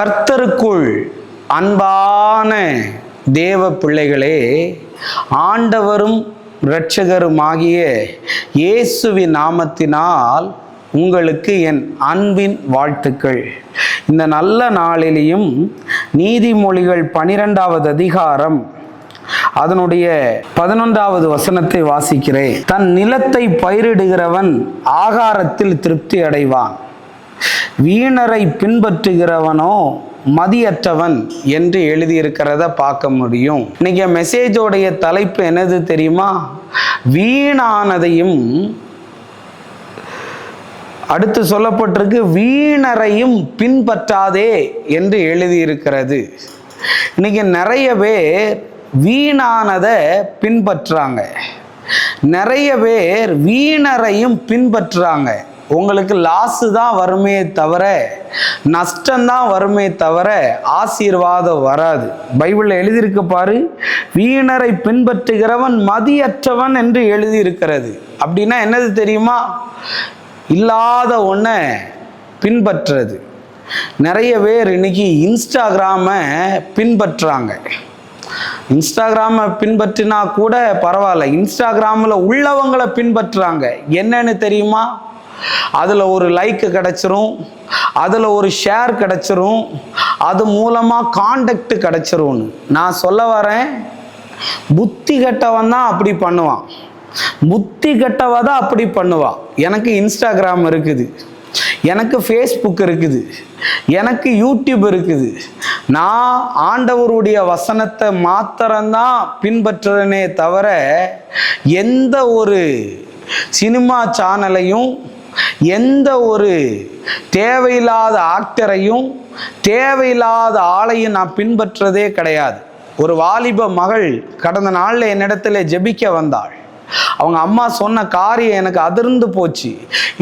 கர்த்தருக்குள் அன்பான தேவ பிள்ளைகளே, ஆண்டவரும் இரட்சகருமாகிய இயேசுவின் நாமத்தினால் உங்களுக்கு என் அன்பின் வாழ்த்துக்கள். இந்த நல்ல நாளிலேயும் நீதிமொழிகள் 12வது அதிகாரம் அதனுடைய 11வது வசனத்தை வாசிக்கிறேன். தன் நிலத்தை பயிரிடுகிறவன் ஆகாரத்தில் திருப்தி அடைவான், வீணரை பின்பற்றுகிறவனோ மதியற்றவன் என்று எழுதியிருக்கிறத பார்க்க முடியும். இன்னைக்கு மெசேஜோடைய தலைப்பு என்னது தெரியுமா? வீணானதையும், அடுத்து சொல்லப்பட்டிருக்கு வீணரையும் பின்பற்றாதே என்று எழுதியிருக்கிறது. இன்னைக்கு நிறைய பேர் வீணானதை பின்பற்றுறாங்க, நிறைய பேர் வீணரையும் பின்பற்றுறாங்க. உங்களுக்கு லாஸு தான் வருமே தவிர, நஷ்டம்தான் வருமே தவிர ஆசீர்வாதம் வராது. பைபிளில் எழுதியிருக்கு பாரு, வீணரை பின்பற்றுகிறவன் மதியற்றவன் என்று எழுதியிருக்கிறது. அப்படின்னா என்னது தெரியுமா? இல்லாத ஒன்றை பின்பற்றுறது. நிறைய பேர் இன்னைக்கு இன்ஸ்டாகிராமை பின்பற்றுறாங்க. இன்ஸ்டாகிராமை பின்பற்றினா கூட பரவாயில்ல, இன்ஸ்டாகிராமில் உள்ளவங்களை பின்பற்றுறாங்க. என்னன்னு தெரியுமா? அதில் ஒரு லைக்கு கிடச்சிரும், அதில் ஒரு ஷேர் கிடச்சிரும், அது மூலமாக கான்டாக்ட் கிடச்சிரும்னு. நான் சொல்ல வரேன், புத்தி கெட்டவன் தான் அப்படி பண்ணுவான், புத்தி கெட்டவ தான் அப்படி பண்ணுவான். எனக்கு இன்ஸ்டாகிராம் இருக்குது, எனக்கு ஃபேஸ்புக் இருக்குது, எனக்கு யூடியூப் இருக்குது. நான் ஆண்டவருடைய வசனத்தை மாத்திரம்தான் பின்பற்றுறேனே தவிர எந்த ஒரு சினிமா சேனலையும், எந்த ஒரு தேவையில்லாத ஆக்டரையும், தேவையில்லாத ஆளையும் நான் பின்பற்றதே கிடையாது. ஒரு வாலிப மகள் கடந்த நாளில் என்னிடத்துல ஜெபிக்க வந்தாள். அவங்க அம்மா சொன்ன காரியம் எனக்கு அதிர்ந்து போச்சு.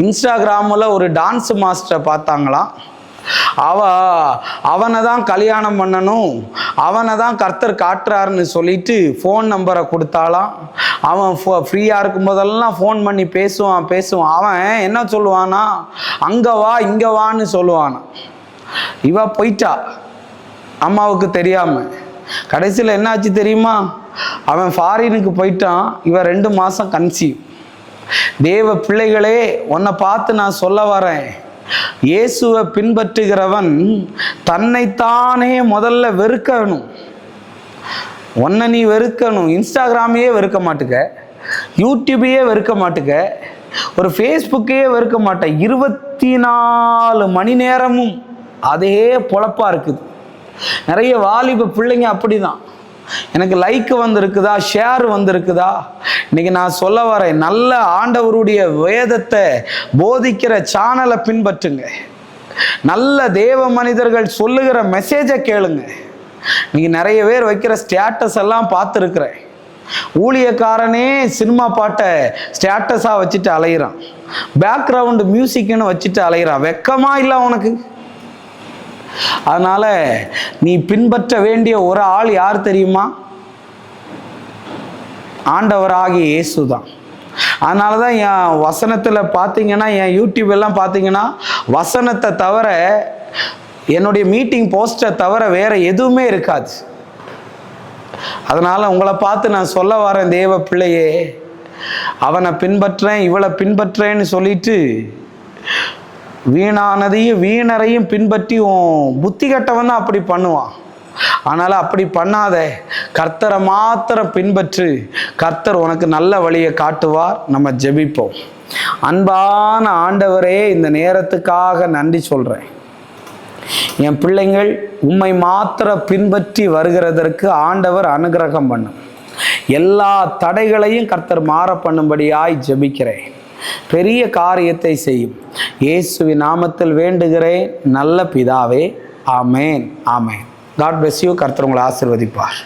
இன்ஸ்டாகிராமில் ஒரு டான்ஸ் மாஸ்டரை பார்த்தாங்களாம். அவனை தான் கல்யாணம் பண்ணணும், அவனை தான் கர்த்தர் காட்டுறாருன்னு சொல்லிட்டு ஃபோன் நம்பரை கொடுத்தாலாம். அவன் ஃப்ரீயாக இருக்கும் போதெல்லாம் ஃபோன் பண்ணி பேசுவான். அவன் என்ன சொல்லுவானா, அங்கே வா இங்கே வான்னு சொல்லுவானா. இவ போயிட்டா அம்மாவுக்கு தெரியாமல். கடைசியில் என்னாச்சு தெரியுமா? அவன் ஃபாரினுக்கு போயிட்டான், இவ 2 மாதம் கன்சீவ். தேவ பிள்ளைகளே, உன்னை பார்த்து நான் சொல்ல வரேன், இயேசுவை பின்பற்றுகிறவன் தன்னைத்தானே முதல்ல வெறுக்கணும். உன்னை நீ வெறுக்கணும். இன்ஸ்டாகிராமையே வெறுக்க மாட்டுக்க, யூடியூபையே வெறுக்க மாட்டுக்க, ஒரு ஃபேஸ்புக்கையே வெறுக்க மாட்டேன். 24 மணி நேரமும் அதே பொழப்பாக இருக்குது. நிறைய வாலிப பிள்ளைங்க அப்படிதான். எனக்கு லைக் வந்திருக்குதா, ஷேர் வந்திருக்குதா? இன்னைக்கு நான் சொல்ல வரேன், நல்ல ஆண்டவருடைய வேதத்தை போதிக்கிற சேனலை பின்பற்றுங்க, நல்ல தேவ மனிதர்கள் சொல்லுகிற மெசேஜை கேளுங்க. இன்னைக்கு நிறைய பேர் வைக்கிற ஸ்டேட்டஸ் எல்லாம் பார்த்துருக்குறேன். ஊழியக்காரனே சினிமா பாட்டை ஸ்டேட்டஸாக வச்சுட்டு அலையிறான், பேக்ரவுண்டு மியூசிக்னு வச்சுட்டு அலையிறான். வெக்கமா இல்லை உனக்கு? அதனால நீ பின்பற்ற வேண்டிய ஒரு ஆள் யார் தெரியுமா? ஆண்டவராகிய இயேசு தான். அதனால தான் என் வசனத்தில் பார்த்தீங்கன்னா, என் யூடியூப் எல்லாம் பார்த்தீங்கன்னா, வசனத்தை தவிர, என்னுடைய மீட்டிங் போஸ்டரை தவிர வேற எதுவுமே இருக்காது. அதனால உங்களை பார்த்து நான் சொல்ல வரேன், தேவ பிள்ளையே, அவனை பின்பற்றேன் இவளை பின்பற்றேன்னு சொல்லிட்டு வீணானதையும் வீணரையும் பின்பற்றி புத்தி கட்டவன் தான் அப்படி பண்ணுவான். அதனால் அப்படி பண்ணாத, கர்த்தரை மாத்திரம் பின்பற்று. கர்த்தர் உனக்கு நல்ல வழியை காட்டுவார். நம்ம ஜெபிப்போம். அன்பான ஆண்டவரே, இந்த நேரத்துக்காக நன்றி சொல்கிறேன். என் பிள்ளைங்கள் உம்மை மாத்திரம் பின்பற்றி வருகிறதற்கு ஆண்டவர் அனுகிரகம் பண்ணும். எல்லா தடைகளையும் கர்த்தர் மாற பண்ணும்படியாய் ஜெபிக்கிறேன். பெரிய காரியத்தை செய்யும். இயேசுவின் நாமத்தில் வேண்டுகிறேன் நல்ல பிதாவே. ஆமேன், ஆமேன். God bless you. கர்த்தர் உங்களை ஆசீர்வதிப்பார்.